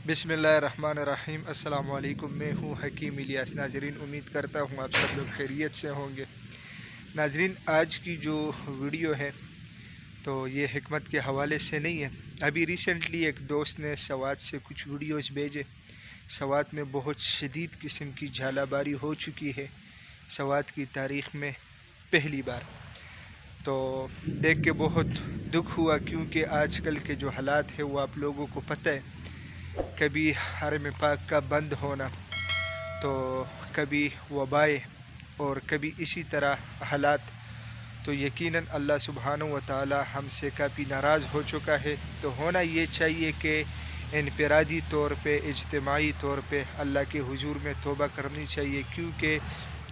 بسم اللہ الرحمن الرحیم۔ السلام علیکم، میں ہوں حکیم الیاس۔ ناظرین، امید کرتا ہوں آپ سب لوگ خیریت سے ہوں گے۔ ناظرین، آج کی جو ویڈیو ہے تو یہ حکمت کے حوالے سے نہیں ہے۔ ابھی ریسنٹلی ایک دوست نے سوات سے کچھ ویڈیوز بھیجے۔ سوات میں بہت شدید قسم کی جھالہ باری ہو چکی ہے، سوات کی تاریخ میں پہلی بار۔ تو دیکھ کے بہت دکھ ہوا، کیونکہ آج کل کے جو حالات ہیں وہ آپ لوگوں کو پتہ ہے، کبھی حرم پاک کا بند ہونا، تو کبھی وبائیں، اور کبھی اسی طرح حالات۔ تو یقیناً اللہ سبحانہ و تعالی ہم سے کافی ناراض ہو چکا ہے۔ تو ہونا یہ چاہیے کہ انفرادی طور پہ، اجتماعی طور پہ اللہ کے حضور میں توبہ کرنی چاہیے، کیونکہ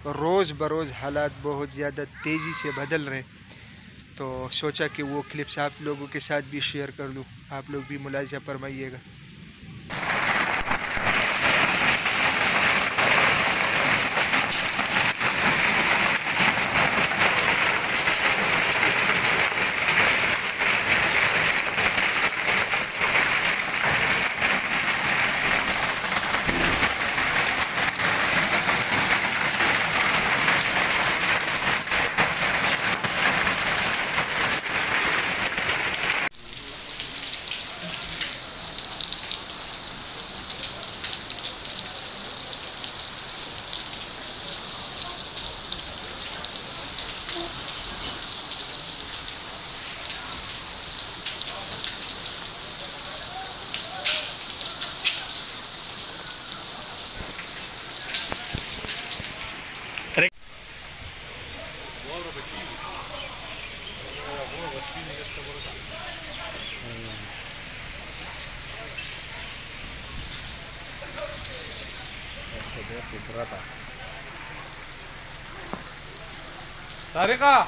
روز بروز حالات بہت زیادہ تیزی سے بدل رہے ہیں۔ تو سوچا کہ وہ کلپس آپ لوگوں کے ساتھ بھی شیئر کر لوں، آپ لوگ بھی ملاحظہ فرمائیے گا۔ طارقہ